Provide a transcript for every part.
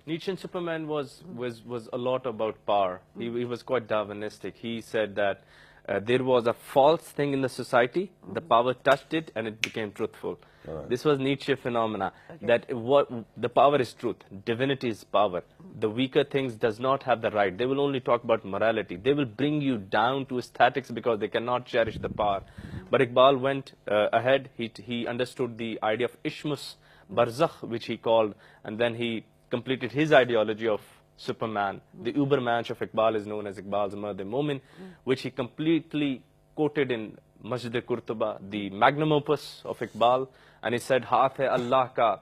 Nietzschean Superman was a lot about power. He was quite Darwinistic. He said that there was a false thing in the society, the power touched it and it became truthful. This was Nietzsche phenomena, that the power is truth, divinity is power. The weaker things does not have the right. They will only talk about morality. They will bring you down to aesthetics because they cannot cherish the power. But Iqbal went ahead. He understood the idea of Ishmus, Barzakh, which he called, and then he completed his ideology of Superman. The Ubermensch of Iqbal is known as Iqbal's Murd Momin, which he completely quoted in Masjid-e-Qurtuba, the magnum opus of Iqbal, and he said, "Haath hai Allah ka,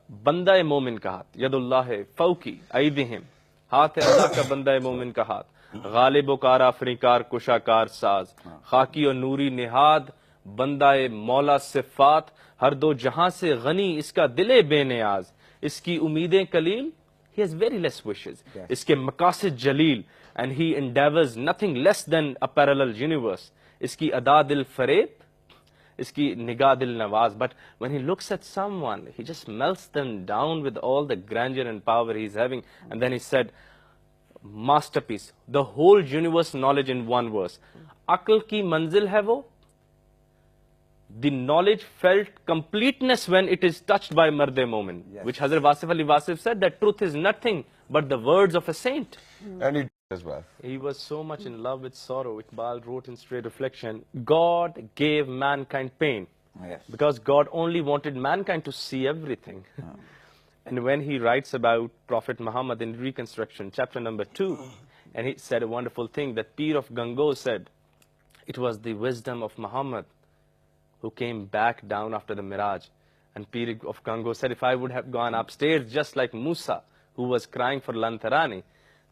banda-e momin ka haath, yadullah hai fawki aydihim, haath hai Allah ka banda-e momin ka haath, ghalib-o kara frikar kushakar saaz, khaki और नूरी निहाद, बंदाए मौला सिफात, हर दो जहां से गनी इसका दिले बेनियाज, इसकी उम्मीदें कलील." He has very less wishes. Iske maqasid jaleel, and he endeavors nothing less than a parallel universe. Iski ada dil fareb, iski nigah dil nawaz. But when he looks at someone, he just melts them down with all the grandeur and power he's having. And then he said, masterpiece, the whole universe knowledge in one verse. Aql ki manzil hai wo, the knowledge felt completeness when it is touched by Murd-e Momin, which Hazrat Wasif Ali Wasif said that truth is nothing but the words of a saint. And he as well. He was so much in love with sorrow. Iqbal wrote in Straight Reflection, God gave mankind pain because God only wanted mankind to see everything. And when he writes about Prophet Muhammad in Reconstruction, chapter number 2, and he said a wonderful thing that Pir of Gango said, it was the wisdom of Muhammad who came back down after the Miraj. And Pir of Gango said, if I would have gone upstairs just like Musa, who was crying for Lantarani,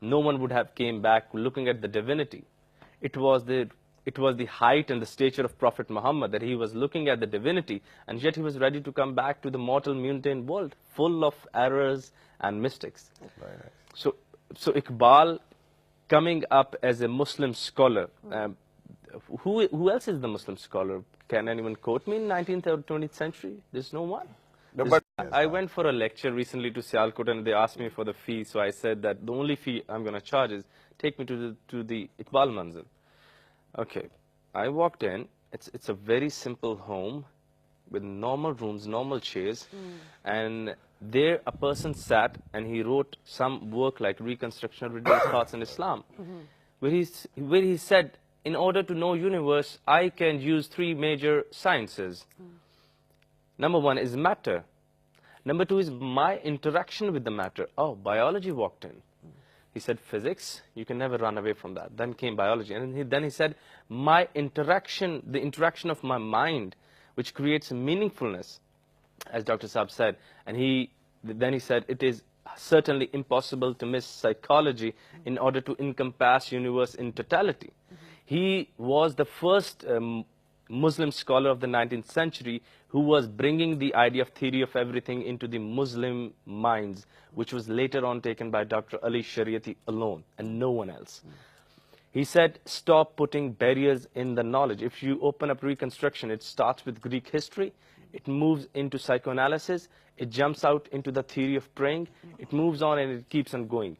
no one would have came back looking at the divinity. It was the height and the stature of Prophet Muhammad that he was looking at the divinity, and yet he was ready to come back to the mortal, mundane world, full of errors and mystics. So Iqbal coming up as a Muslim scholar, who else is the Muslim scholar? Can anyone quote me in 19th or 20th century? There's no one. No, but I went for a lecture recently to Sialkot and they asked me for the fee. So I said that the only fee I'm going to charge is take me to the Iqbal Manzil. Okay. I walked in. It's a very simple home with normal rooms, normal chairs. And there a person sat and he wrote some work like Reconstruction of Ridiculous Thoughts in Islam, where he said, in order to know universe, I can use 3 major sciences. Number 1 is matter. Number 2 is my interaction with the matter. Oh, biology walked in. He said, physics, you can never run away from that. Then came biology. And then he said, my interaction, the interaction of my mind, which creates meaningfulness, as Dr. Saab said. And then he said, it is certainly impossible to miss psychology in order to encompass universe in totality. He was the first Muslim scholar of the 19th century who was bringing the idea of theory of everything into the Muslim minds, which was later on taken by Dr. Ali Shariati alone and no one else. He said, stop putting barriers in the knowledge. If you open up Reconstruction, it starts with Greek history, it moves into psychoanalysis, it jumps out into the theory of praying, it moves on and it keeps on going.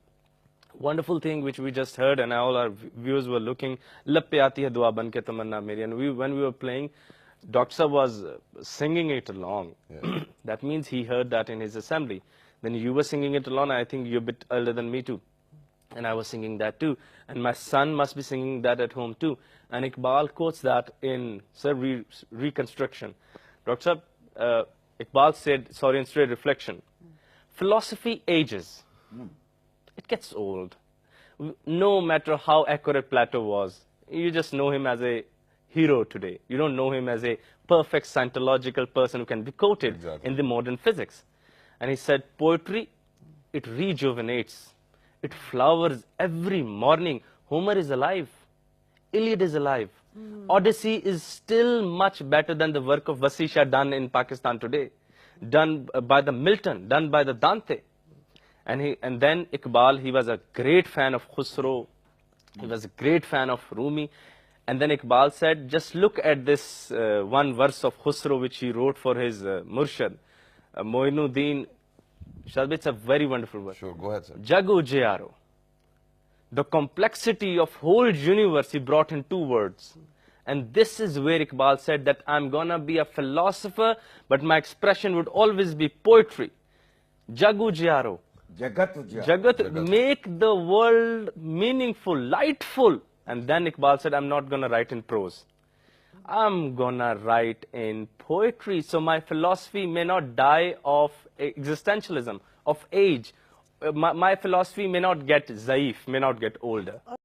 Wonderful thing which we just heard, and all our viewers were looking, Lab pe aati hai dua ban ke tamanna meri. And when we were playing, Dr. was singing it along. That means he heard that in his assembly. Then you were singing it along. I think you're a bit older than me too. And I was singing that too. And my son must be singing that at home too. And Iqbal quotes that in Reconstruction. Dr. Iqbal said, sorry, in Straight Reflection, philosophy ages. It gets old. No matter how accurate Plato was, you just know him as a hero today. You don't know him as a perfect Scientological person who can be quoted in the modern physics. And he said, poetry, it rejuvenates. It flowers every morning. Homer is alive. Iliad is alive. Odyssey is still much better than the work of Vasisha done in Pakistan today. Done by the Milton, done by the Dante. And then Iqbal, he was a great fan of Khusro, he was a great fan of Rumi. And then Iqbal said, just look at this one verse of Khusro which he wrote for his Murshid. Moinuddin Shalbi, it's a very wonderful word. Sure, go ahead, sir. Jagu Jayaro. The complexity of whole universe he brought in 2 words. And this is where Iqbal said that I'm gonna be a philosopher, but my expression would always be poetry. Jagu Jayaro. Jagat, make the world meaningful, lightful. And then Iqbal said, I'm not gonna write in prose. I'm gonna write in poetry. So my philosophy may not die of existentialism, of age. My philosophy may not get zaif, may not get older.